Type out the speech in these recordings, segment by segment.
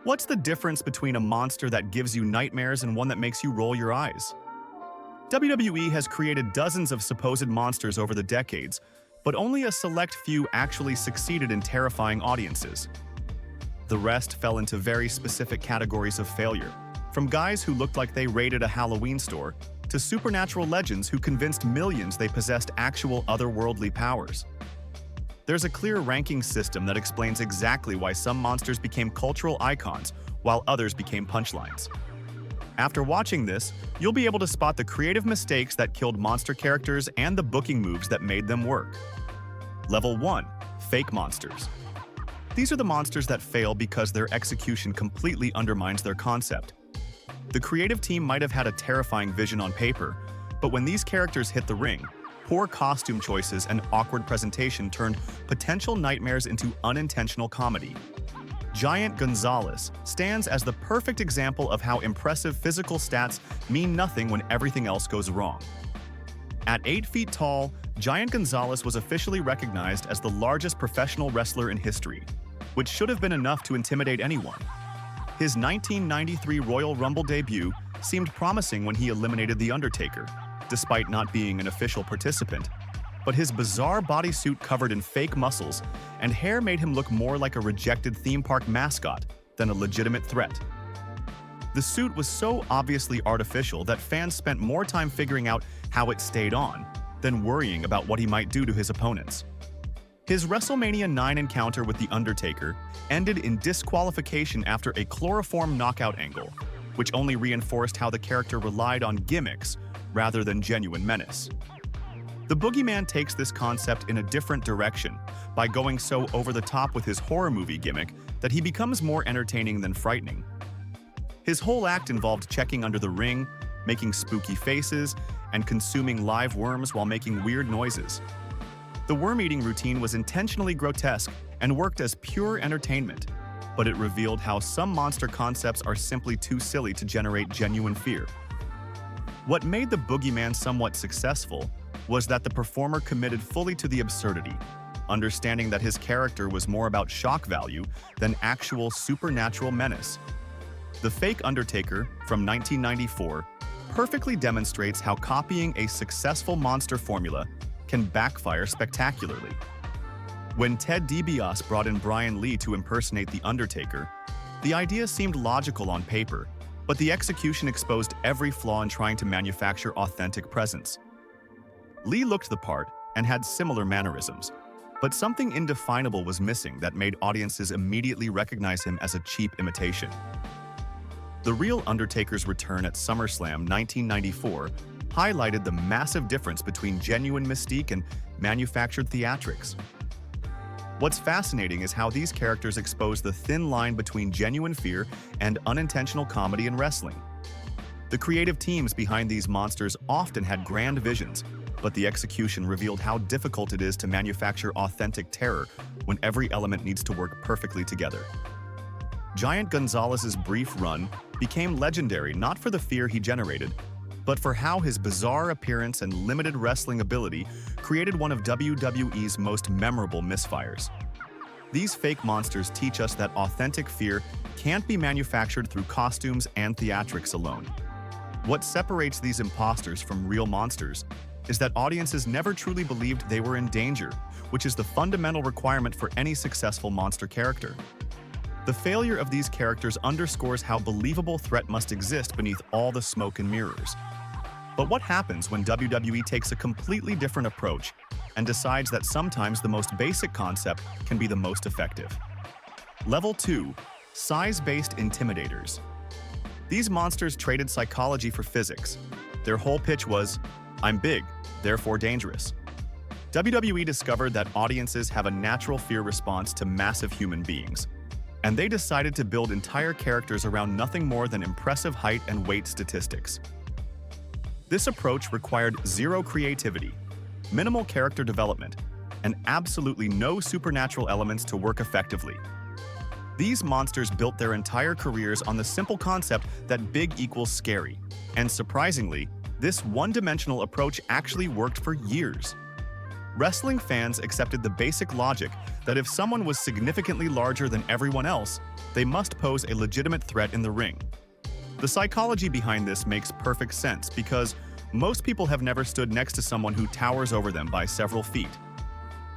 What's the difference between a monster that gives you nightmares and one that makes you roll your eyes? WWE has created dozens of supposed monsters over the decades, but only a select few actually succeeded in terrifying audiences. The rest fell into very specific categories of failure, from guys who looked like they raided a Halloween store to supernatural legends who convinced millions they possessed actual otherworldly powers. There's a clear ranking system that explains exactly why some monsters became cultural icons while others became punchlines. After watching this, you'll be able to spot the creative mistakes that killed monster characters and the booking moves that made them work. Level 1. Fake monsters. These are the monsters that fail because their execution completely undermines their concept. The creative team might have had a terrifying vision on paper, but when these characters hit the ring, poor costume choices and awkward presentation turned potential nightmares into unintentional comedy. Giant Gonzalez stands as the perfect example of how impressive physical stats mean nothing when everything else goes wrong. At 8 feet tall, Giant Gonzalez was officially recognized as the largest professional wrestler in history, which should have been enough to intimidate anyone. His 1993 Royal Rumble debut seemed promising when he eliminated The Undertaker, despite not being an official participant, but his bizarre bodysuit covered in fake muscles and hair made him look more like a rejected theme park mascot than a legitimate threat. The suit was so obviously artificial that fans spent more time figuring out how it stayed on than worrying about what he might do to his opponents. His WrestleMania 9 encounter with The Undertaker ended in disqualification after a chloroform knockout angle, which only reinforced how the character relied on gimmicks rather than genuine menace. The Boogeyman takes this concept in a different direction by going so over the top with his horror movie gimmick that he becomes more entertaining than frightening. His whole act involved checking under the ring, making spooky faces, and consuming live worms while making weird noises. The worm-eating routine was intentionally grotesque and worked as pure entertainment, but it revealed how some monster concepts are simply too silly to generate genuine fear. What made the Boogeyman somewhat successful was that the performer committed fully to the absurdity, understanding that his character was more about shock value than actual supernatural menace. The fake Undertaker, from 1994, perfectly demonstrates how copying a successful monster formula can backfire spectacularly. When Ted DiBiase brought in Brian Lee to impersonate The Undertaker, the idea seemed logical on paper, but the execution exposed every flaw in trying to manufacture authentic presence. Lee looked the part and had similar mannerisms, but something indefinable was missing that made audiences immediately recognize him as a cheap imitation. The real Undertaker's return at SummerSlam 1994 highlighted the massive difference between genuine mystique and manufactured theatrics. What's fascinating is how these characters expose the thin line between genuine fear and unintentional comedy in wrestling. The creative teams behind these monsters often had grand visions, but the execution revealed how difficult it is to manufacture authentic terror when every element needs to work perfectly together. Giant Gonzalez's brief run became legendary not for the fear he generated, but for how his bizarre appearance and limited wrestling ability created one of WWE's most memorable misfires. These fake monsters teach us that authentic fear can't be manufactured through costumes and theatrics alone. What separates these imposters from real monsters is that audiences never truly believed they were in danger, which is the fundamental requirement for any successful monster character. The failure of these characters underscores how believable threat must exist beneath all the smoke and mirrors. But what happens when WWE takes a completely different approach and decides that sometimes the most basic concept can be the most effective? Level 2. Size-based intimidators. These monsters traded psychology for physics. Their whole pitch was, "I'm big, therefore dangerous." WWE discovered that audiences have a natural fear response to massive human beings, and they decided to build entire characters around nothing more than impressive height and weight statistics. This approach required zero creativity, minimal character development, and absolutely no supernatural elements to work effectively. These monsters built their entire careers on the simple concept that big equals scary, and surprisingly, this one-dimensional approach actually worked for years. wrestling fans accepted the basic logic that if someone was significantly larger than everyone else, they must pose a legitimate threat in the ring. The psychology behind this makes perfect sense because most people have never stood next to someone who towers over them by several feet.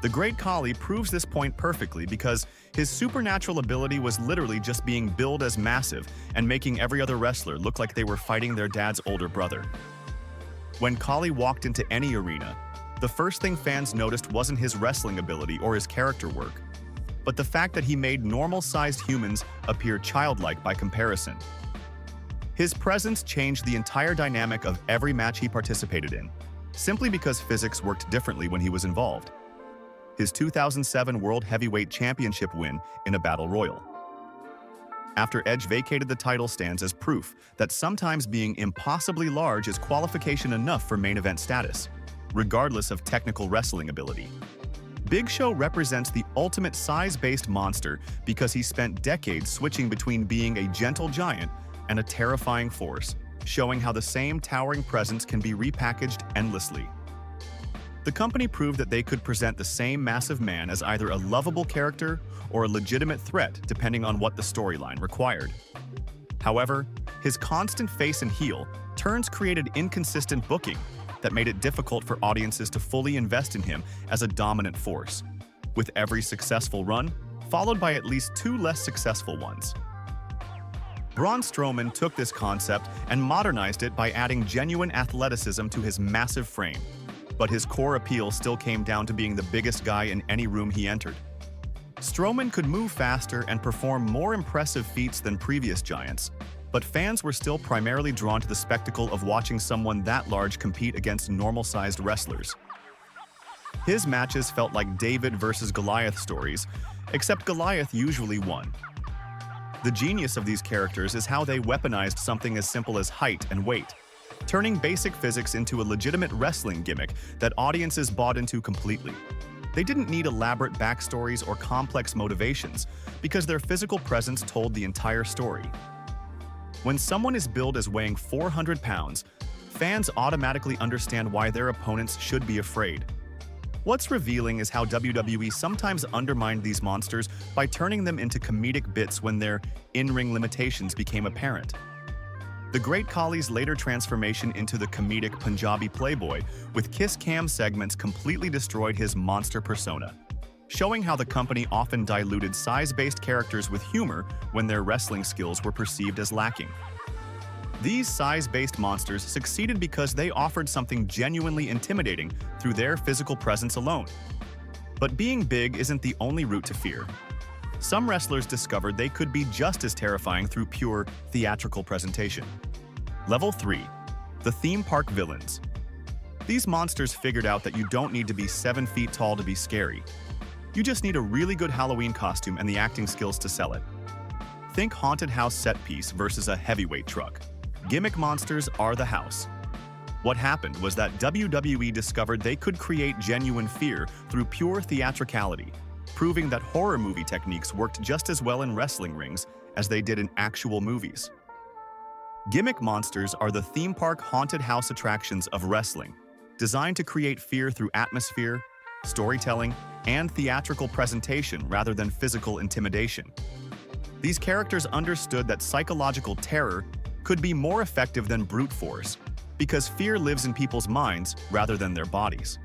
The Great Khali proves this point perfectly because his supernatural ability was literally just being billed as massive and making every other wrestler look like they were fighting their dad's older brother. When Khali walked into any arena, the first thing fans noticed wasn't his wrestling ability or his character work, but the fact that he made normal-sized humans appear childlike by comparison. His presence changed the entire dynamic of every match he participated in, simply because physics worked differently when he was involved. His 2007 World Heavyweight Championship win in a Battle Royal. After Edge vacated the title stands as proof that sometimes being impossibly large is qualification enough for main event status, regardless of technical wrestling ability. Big Show represents the ultimate size-based monster because he spent decades switching between being a gentle giant and a terrifying force, showing how the same towering presence can be repackaged endlessly. The company proved that they could present the same massive man as either a lovable character or a legitimate threat depending on what the storyline required. However, his constant face and heel turns created inconsistent booking that made it difficult for audiences to fully invest in him as a dominant force, with every successful run followed by at least 2 less successful ones. Braun Strowman took this concept and modernized it by adding genuine athleticism to his massive frame, but his core appeal still came down to being the biggest guy in any room he entered. Strowman could move faster and perform more impressive feats than previous giants, but fans were still primarily drawn to the spectacle of watching someone that large compete against normal-sized wrestlers. His matches felt like David versus Goliath stories, except Goliath usually won. The genius of these characters is how they weaponized something as simple as height and weight, turning basic physics into a legitimate wrestling gimmick that audiences bought into completely. They didn't need elaborate backstories or complex motivations because their physical presence told the entire story. When someone is billed as weighing 400 pounds, fans automatically understand why their opponents should be afraid. What's revealing is how WWE sometimes undermined these monsters by turning them into comedic bits when their in-ring limitations became apparent. The Great Khali's later transformation into the comedic Punjabi playboy with kiss cam segments completely destroyed his monster persona, showing how the company often diluted size-based characters with humor when their wrestling skills were perceived as lacking. These size-based monsters succeeded because they offered something genuinely intimidating through their physical presence alone. But being big isn't the only route to fear. Some wrestlers discovered they could be just as terrifying through pure theatrical presentation. Level 3. The Theme Park Villains. These monsters figured out that you don't need to be 7 feet tall to be scary. You just need a really good Halloween costume and the acting skills to sell it. Think haunted house set piece versus a heavyweight truck. Gimmick monsters are the house. What happened was that WWE discovered they could create genuine fear through pure theatricality, proving that horror movie techniques worked just as well in wrestling rings as they did in actual movies. Gimmick monsters are the theme park haunted house attractions of wrestling, designed to create fear through atmosphere, storytelling, and theatrical presentation rather than physical intimidation. These characters understood that psychological terror could be more effective than brute force, because fear lives in people's minds rather than their bodies.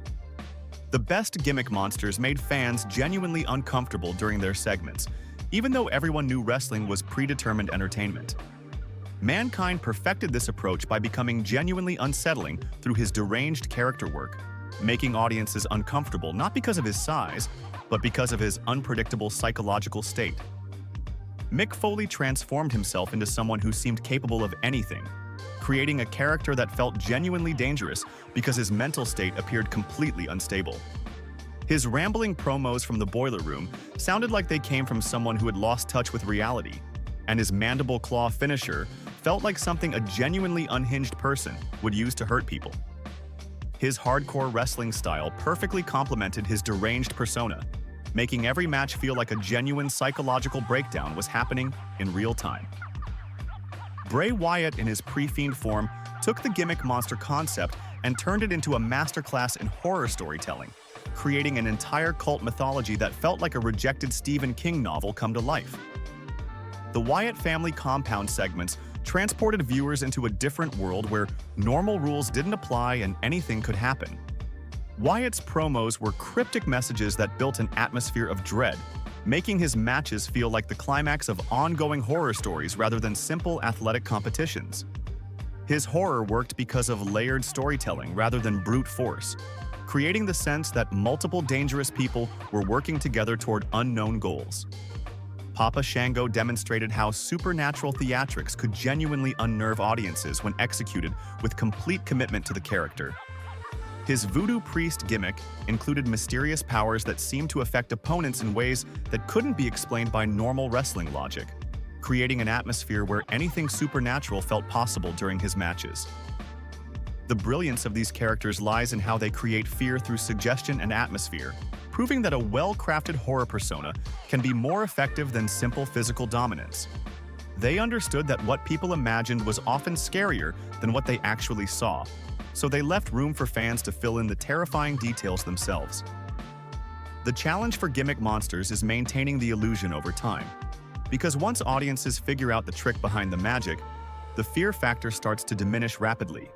The best gimmick monsters made fans genuinely uncomfortable during their segments, even though everyone knew wrestling was predetermined entertainment. Mankind perfected this approach by becoming genuinely unsettling through his deranged character work, making audiences uncomfortable not because of his size, but because of his unpredictable psychological state. Mick Foley transformed himself into someone who seemed capable of anything, creating a character that felt genuinely dangerous because his mental state appeared completely unstable. His rambling promos from the boiler room sounded like they came from someone who had lost touch with reality, and his mandible claw finisher felt like something a genuinely unhinged person would use to hurt people. His hardcore wrestling style perfectly complemented his deranged persona, making every match feel like a genuine psychological breakdown was happening in real time. Bray Wyatt in his pre-Fiend form took the gimmick monster concept and turned it into a masterclass in horror storytelling, creating an entire cult mythology that felt like a rejected Stephen King novel come to life. The Wyatt family compound segments transported viewers into a different world where normal rules didn't apply and anything could happen. Wyatt's promos were cryptic messages that built an atmosphere of dread, making his matches feel like the climax of ongoing horror stories rather than simple athletic competitions. His horror worked because of layered storytelling rather than brute force, creating the sense that multiple dangerous people were working together toward unknown goals. Papa Shango demonstrated how supernatural theatrics could genuinely unnerve audiences when executed with complete commitment to the character. His voodoo priest gimmick included mysterious powers that seemed to affect opponents in ways that couldn't be explained by normal wrestling logic, creating an atmosphere where anything supernatural felt possible during his matches. The brilliance of these characters lies in how they create fear through suggestion and atmosphere, proving that a well-crafted horror persona can be more effective than simple physical dominance. They understood that what people imagined was often scarier than what they actually saw, so they left room for fans to fill in the terrifying details themselves. The challenge for gimmick monsters is maintaining the illusion over time, because once audiences figure out the trick behind the magic, the fear factor starts to diminish rapidly.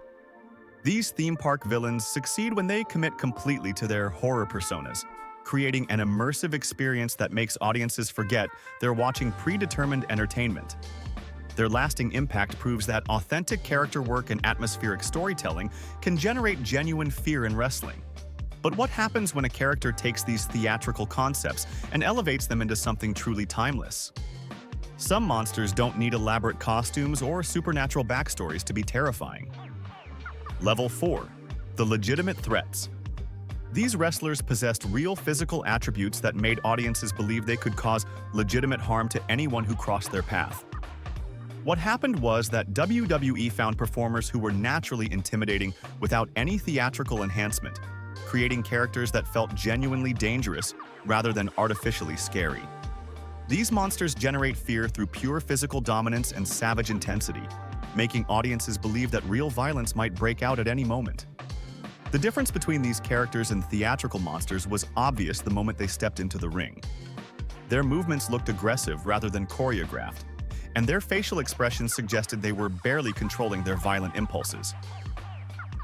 These theme park villains succeed when they commit completely to their horror personas, creating an immersive experience that makes audiences forget they're watching predetermined entertainment. Their lasting impact proves that authentic character work and atmospheric storytelling can generate genuine fear in wrestling. But what happens when a character takes these theatrical concepts and elevates them into something truly timeless? Some monsters don't need elaborate costumes or supernatural backstories to be terrifying. Level 4. The legitimate threats. These wrestlers possessed real physical attributes that made audiences believe they could cause legitimate harm to anyone who crossed their path. What happened was that WWE found performers who were naturally intimidating without any theatrical enhancement, creating characters that felt genuinely dangerous rather than artificially scary. These monsters generate fear through pure physical dominance and savage intensity, making audiences believe that real violence might break out at any moment. The difference between these characters and theatrical monsters was obvious the moment they stepped into the ring. Their movements looked aggressive rather than choreographed, and their facial expressions suggested they were barely controlling their violent impulses.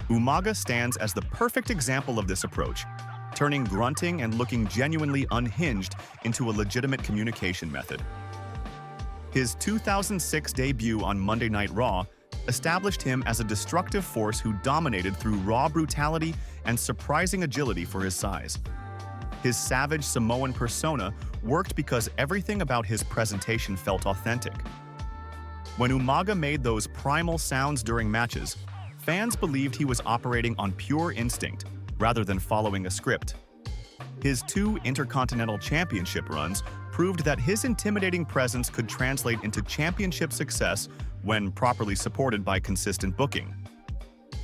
Umaga stands as the perfect example of this approach, turning grunting and looking genuinely unhinged into a legitimate communication method. His 2006 debut on Monday Night Raw established him as a destructive force who dominated through raw brutality and surprising agility for his size. His savage Samoan persona worked because everything about his presentation felt authentic. When Umaga made those primal sounds during matches, fans believed he was operating on pure instinct rather than following a script. His 2 Intercontinental Championship runs proved that his intimidating presence could translate into championship success when properly supported by consistent booking.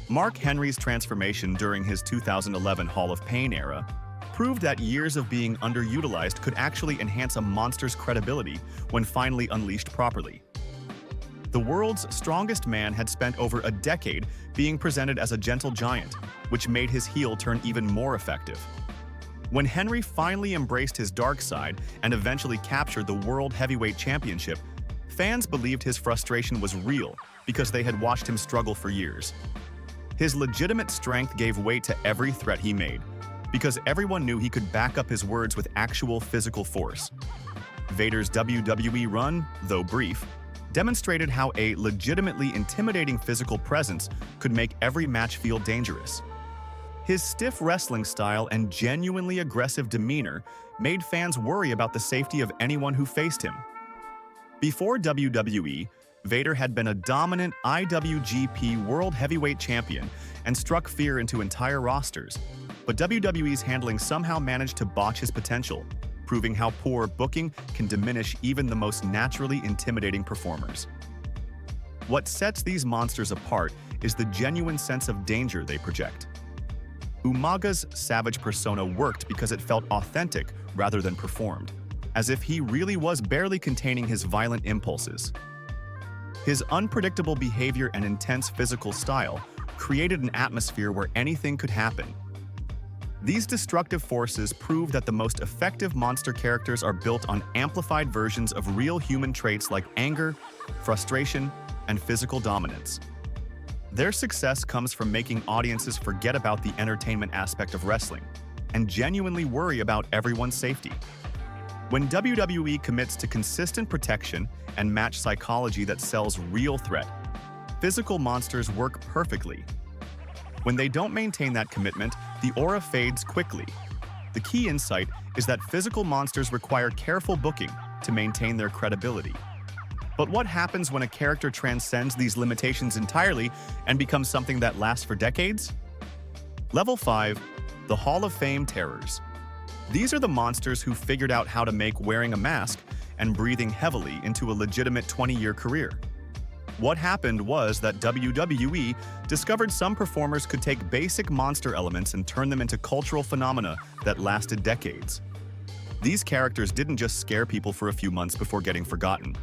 Mark Henry's transformation during his 2011 Hall of Pain era proved that years of being underutilized could actually enhance a monster's credibility when finally unleashed properly. The world's strongest man had spent over a decade being presented as a gentle giant, which made his heel turn even more effective. When Henry finally embraced his dark side and eventually captured the World Heavyweight Championship, fans believed his frustration was real because they had watched him struggle for years. His legitimate strength gave weight to every threat he made, because everyone knew he could back up his words with actual physical force. Vader's WWE run, though brief, demonstrated how a legitimately intimidating physical presence could make every match feel dangerous. His stiff wrestling style and genuinely aggressive demeanor made fans worry about the safety of anyone who faced him. Before WWE, Vader had been a dominant IWGP World Heavyweight Champion and struck fear into entire rosters, but WWE's handling somehow managed to botch his potential, proving how poor booking can diminish even the most naturally intimidating performers. What sets these monsters apart is the genuine sense of danger they project. Umaga's savage persona worked because it felt authentic rather than performed, as if he really was barely containing his violent impulses. His unpredictable behavior and intense physical style created an atmosphere where anything could happen. These destructive forces prove that the most effective monster characters are built on amplified versions of real human traits like anger, frustration, and physical dominance. Their success comes from making audiences forget about the entertainment aspect of wrestling and genuinely worry about everyone's safety. When WWE commits to consistent protection and match psychology that sells real threat, physical monsters work perfectly. When they don't maintain that commitment, the aura fades quickly. The key insight is that physical monsters require careful booking to maintain their credibility. But what happens when a character transcends these limitations entirely and becomes something that lasts for decades? Level 5. The Hall of Fame Terrors. These are the monsters who figured out how to make wearing a mask and breathing heavily into a legitimate 20-year career. What happened was that WWE discovered some performers could take basic monster elements and turn them into cultural phenomena that lasted decades. These characters didn't just scare people for a few months before getting forgotten.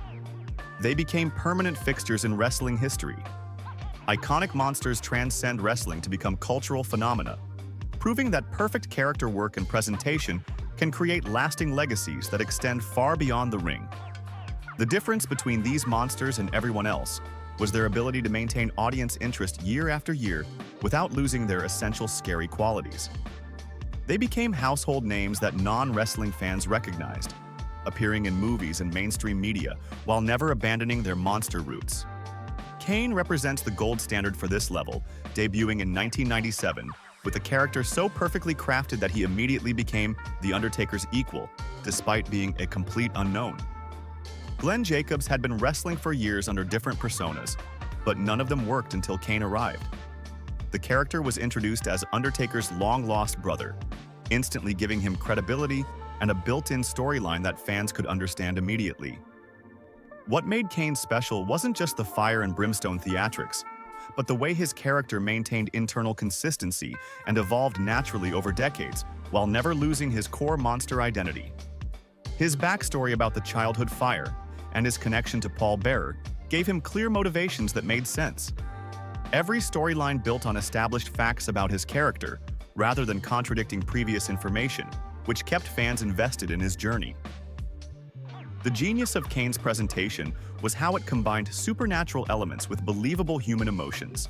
They became permanent fixtures in wrestling history. Iconic monsters transcend wrestling to become cultural phenomena, proving that perfect character work and presentation can create lasting legacies that extend far beyond the ring. The difference between these monsters and everyone else was their ability to maintain audience interest year after year without losing their essential scary qualities. They became household names that non-wrestling fans recognized, appearing in movies and mainstream media while never abandoning their monster roots. Kane represents the gold standard for this level, debuting in 1997 with a character so perfectly crafted that he immediately became The Undertaker's equal, despite being a complete unknown. Glenn Jacobs had been wrestling for years under different personas, but none of them worked until Kane arrived. The character was introduced as Undertaker's long-lost brother, instantly giving him credibility and a built-in storyline that fans could understand immediately. What made Kane special wasn't just the fire and brimstone theatrics, but the way his character maintained internal consistency and evolved naturally over decades while never losing his core monster identity. His backstory about the childhood fire and his connection to Paul Bearer gave him clear motivations that made sense. Every storyline built on established facts about his character, rather than contradicting previous information, which kept fans invested in his journey. The genius of Kane's presentation was how it combined supernatural elements with believable human emotions,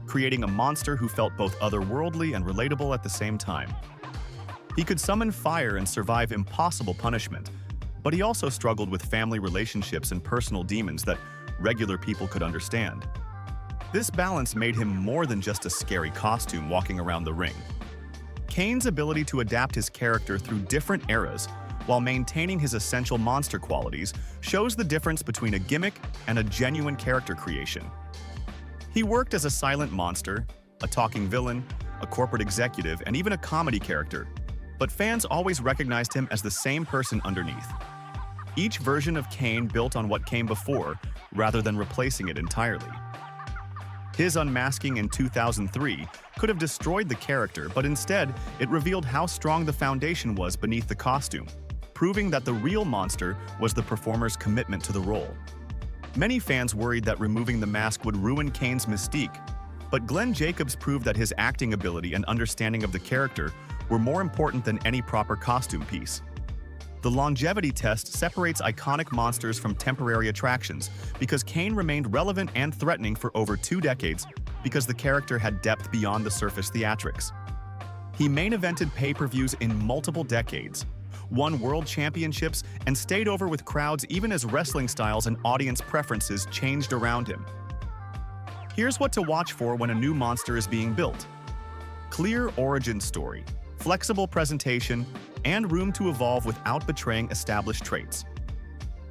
creating a monster who felt both otherworldly and relatable at the same time. He could summon fire and survive impossible punishment, but he also struggled with family relationships and personal demons that regular people could understand. This balance made him more than just a scary costume walking around the ring. Kane's ability to adapt his character through different eras while maintaining his essential monster qualities shows the difference between a gimmick and a genuine character creation. He worked as a silent monster, a talking villain, a corporate executive, and even a comedy character, but fans always recognized him as the same person underneath. Each version of Kane built on what came before, rather than replacing it entirely. His unmasking in 2003 could have destroyed the character, but instead, it revealed how strong the foundation was beneath the costume, proving that the real monster was the performer's commitment to the role. Many fans worried that removing the mask would ruin Kane's mystique, but Glenn Jacobs proved that his acting ability and understanding of the character were more important than any proper costume piece. The longevity test separates iconic monsters from temporary attractions because Kane remained relevant and threatening for over 2 decades because the character had depth beyond the surface theatrics. He main-evented pay-per-views in multiple decades, won world championships, and stayed over with crowds even as wrestling styles and audience preferences changed around him. Here's what to watch for when a new monster is being built. Clear origin story, flexible presentation, and room to evolve without betraying established traits.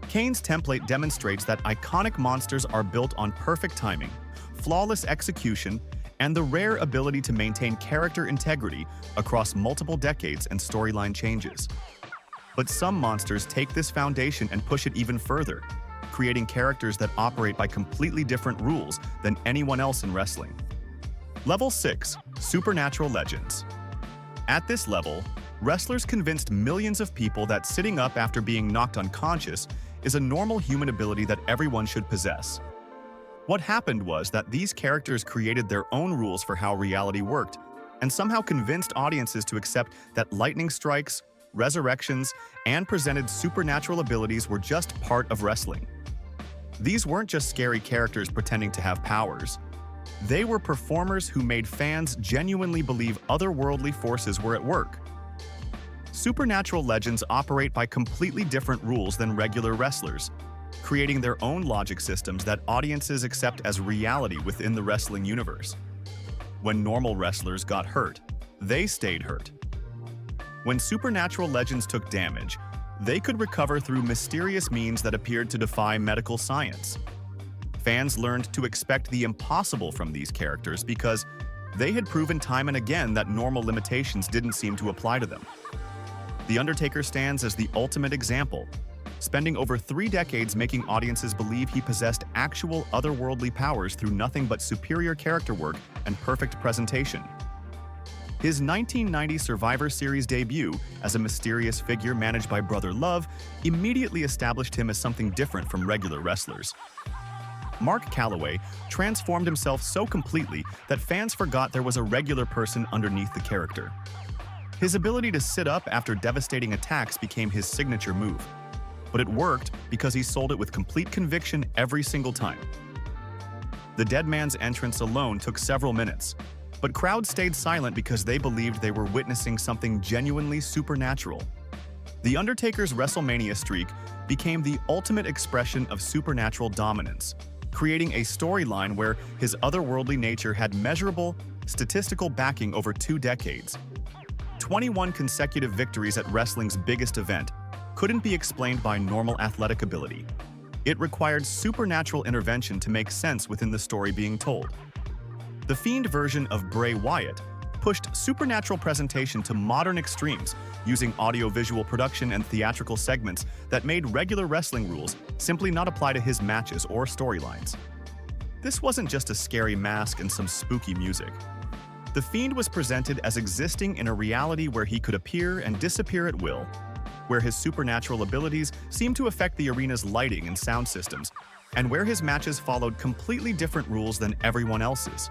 Kane's template demonstrates that iconic monsters are built on perfect timing, flawless execution, and the rare ability to maintain character integrity across multiple decades and storyline changes. But some monsters take this foundation and push it even further, creating characters that operate by completely different rules than anyone else in wrestling. Level 6. Supernatural Legends. At this level, wrestlers convinced millions of people that sitting up after being knocked unconscious is a normal human ability that everyone should possess. What happened was that these characters created their own rules for how reality worked and somehow convinced audiences to accept that lightning strikes, resurrections, and presented supernatural abilities were just part of wrestling. These weren't just scary characters pretending to have powers. They were performers who made fans genuinely believe otherworldly forces were at work. Supernatural legends operate by completely different rules than regular wrestlers, creating their own logic systems that audiences accept as reality within the wrestling universe. When normal wrestlers got hurt, they stayed hurt. When supernatural legends took damage, they could recover through mysterious means that appeared to defy medical science. Fans learned to expect the impossible from these characters because they had proven time and again that normal limitations didn't seem to apply to them. The Undertaker stands as the ultimate example, spending over 3 decades making audiences believe he possessed actual otherworldly powers through nothing but superior character work and perfect presentation. His 1990 Survivor Series debut as a mysterious figure managed by Brother Love immediately established him as something different from regular wrestlers. Mark Calloway transformed himself so completely that fans forgot there was a regular person underneath the character. His ability to sit up after devastating attacks became his signature move, but it worked because he sold it with complete conviction every single time. The Dead Man's entrance alone took several minutes, but crowds stayed silent because they believed they were witnessing something genuinely supernatural. The Undertaker's WrestleMania streak became the ultimate expression of supernatural dominance, creating a storyline where his otherworldly nature had measurable, statistical backing over 2 decades. 21 consecutive victories at wrestling's biggest event couldn't be explained by normal athletic ability. It required supernatural intervention to make sense within the story being told. The Fiend version of Bray Wyatt pushed supernatural presentation to modern extremes, using audio-visual production and theatrical segments that made regular wrestling rules simply not apply to his matches or storylines. This wasn't just a scary mask and some spooky music. The Fiend was presented as existing in a reality where he could appear and disappear at will, where his supernatural abilities seemed to affect the arena's lighting and sound systems, and where his matches followed completely different rules than everyone else's.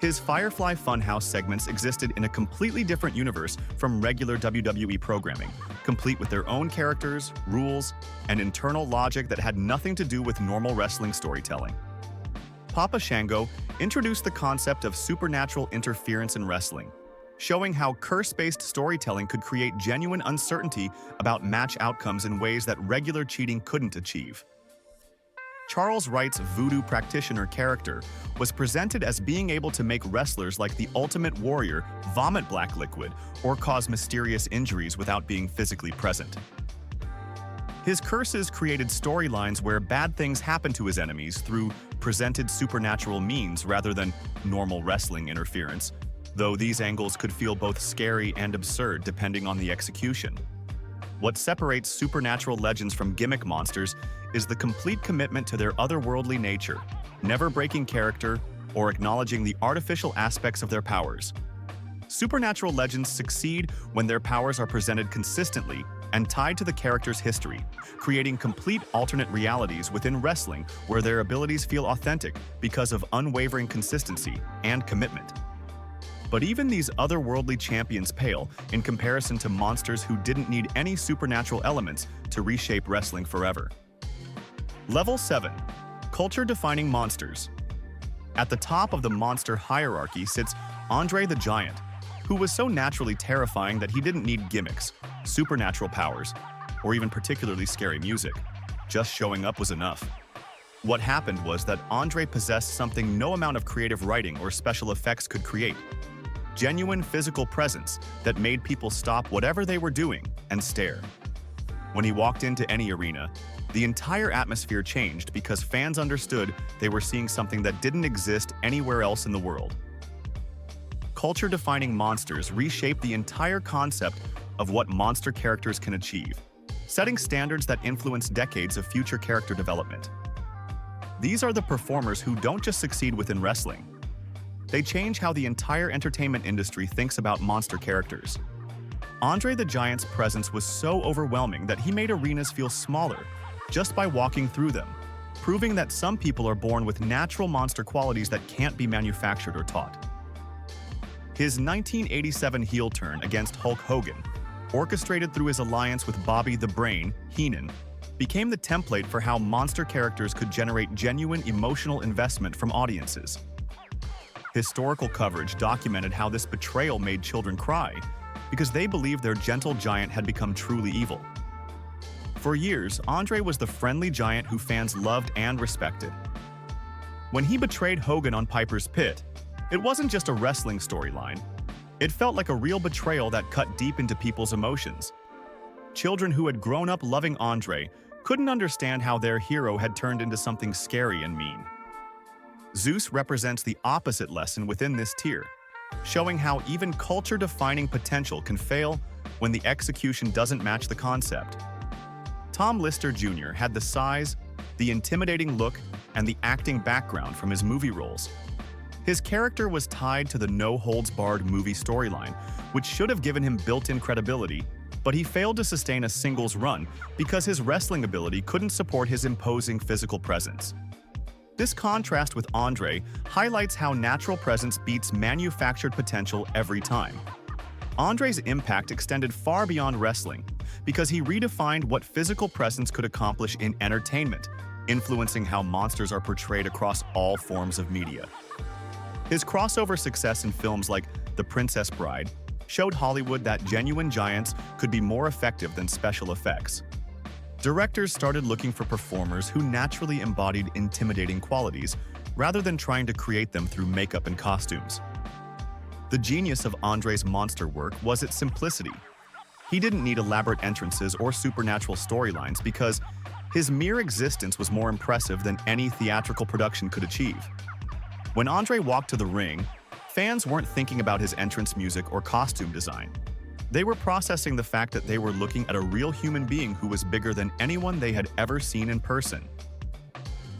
His Firefly Funhouse segments existed in a completely different universe from regular WWE programming, complete with their own characters, rules, and internal logic that had nothing to do with normal wrestling storytelling. Papa Shango introduced the concept of supernatural interference in wrestling, showing how curse-based storytelling could create genuine uncertainty about match outcomes in ways that regular cheating couldn't achieve. Charles Wright's voodoo practitioner character was presented as being able to make wrestlers like the Ultimate Warrior vomit black liquid or cause mysterious injuries without being physically present. His curses created storylines where bad things happened to his enemies through presented supernatural means rather than normal wrestling interference, though these angles could feel both scary and absurd depending on the execution. What separates supernatural legends from gimmick monsters is the complete commitment to their otherworldly nature, never breaking character or acknowledging the artificial aspects of their powers. Supernatural legends succeed when their powers are presented consistently and tied to the character's history, creating complete alternate realities within wrestling where their abilities feel authentic because of unwavering consistency and commitment. But even these otherworldly champions pale in comparison to monsters who didn't need any supernatural elements to reshape wrestling forever. Level 7. Culture-defining monsters. At the top of the monster hierarchy sits Andre the Giant, who was so naturally terrifying that he didn't need gimmicks, supernatural powers, or even particularly scary music. Just showing up was enough. What happened was that Andre possessed something no amount of creative writing or special effects could create. Genuine physical presence that made people stop whatever they were doing and stare. When he walked into any arena, the entire atmosphere changed because fans understood they were seeing something that didn't exist anywhere else in the world. Culture-defining monsters reshape the entire concept of what monster characters can achieve, setting standards that influence decades of future character development. These are the performers who don't just succeed within wrestling. They change how the entire entertainment industry thinks about monster characters. Andre the Giant's presence was so overwhelming that he made arenas feel smaller just by walking through them, proving that some people are born with natural monster qualities that can't be manufactured or taught. His 1987 heel turn against Hulk Hogan, orchestrated through his alliance with Bobby the Brain Heenan, became the template for how monster characters could generate genuine emotional investment from audiences. Historical coverage documented how this betrayal made children cry because they believed their gentle giant had become truly evil. For years, Andre was the friendly giant who fans loved and respected. When he betrayed Hogan on Piper's Pit, it wasn't just a wrestling storyline. It felt like a real betrayal that cut deep into people's emotions. Children who had grown up loving Andre couldn't understand how their hero had turned into something scary and mean. Zeus represents the opposite lesson within this tier, showing how even culture-defining potential can fail when the execution doesn't match the concept. Tom Lister Jr. had the size, the intimidating look, and the acting background from his movie roles. His character was tied to the no-holds-barred movie storyline, which should have given him built-in credibility, but he failed to sustain a singles run because his wrestling ability couldn't support his imposing physical presence. This contrast with Andre highlights how natural presence beats manufactured potential every time. Andre's impact extended far beyond wrestling because he redefined what physical presence could accomplish in entertainment, influencing how monsters are portrayed across all forms of media. His crossover success in films like The Princess Bride showed Hollywood that genuine giants could be more effective than special effects. Directors started looking for performers who naturally embodied intimidating qualities rather than trying to create them through makeup and costumes. The genius of Andre's monster work was its simplicity. He didn't need elaborate entrances or supernatural storylines because his mere existence was more impressive than any theatrical production could achieve. When Andre walked to the ring, fans weren't thinking about his entrance music or costume design. They were processing the fact that they were looking at a real human being who was bigger than anyone they had ever seen in person.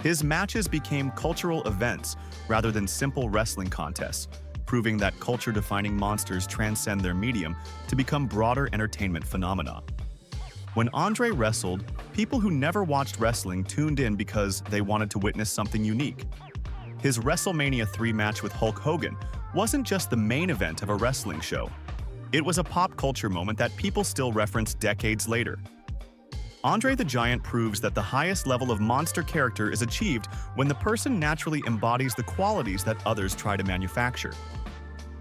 His matches became cultural events rather than simple wrestling contests, proving that culture-defining monsters transcend their medium to become broader entertainment phenomena. When Andre wrestled, people who never watched wrestling tuned in because they wanted to witness something unique. His WrestleMania 3 match with Hulk Hogan wasn't just the main event of a wrestling show. It was a pop culture moment that people still reference decades later. Andre the Giant proves that the highest level of monster character is achieved when the person naturally embodies the qualities that others try to manufacture.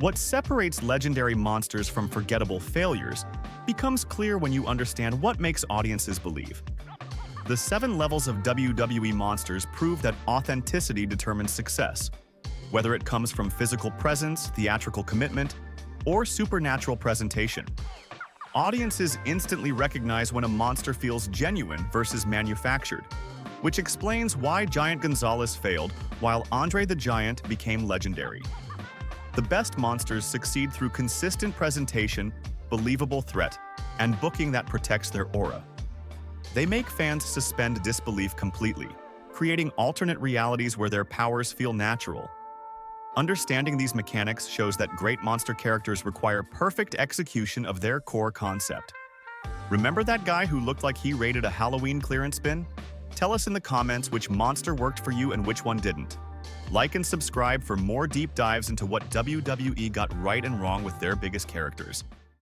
What separates legendary monsters from forgettable failures becomes clear when you understand what makes audiences believe. The 7 levels of WWE monsters prove that authenticity determines success, whether it comes from physical presence, theatrical commitment, or supernatural presentation. Audiences instantly recognize when a monster feels genuine versus manufactured, which explains why Giant Gonzalez failed while Andre the Giant became legendary. The best monsters succeed through consistent presentation, believable threat, and booking that protects their aura. They make fans suspend disbelief completely, creating alternate realities where their powers feel natural. Understanding these mechanics shows that great monster characters require perfect execution of their core concept. Remember that guy who looked like he raided a Halloween clearance bin? Tell us in the comments which monster worked for you and which one didn't. Like and subscribe for more deep dives into what WWE got right and wrong with their biggest characters.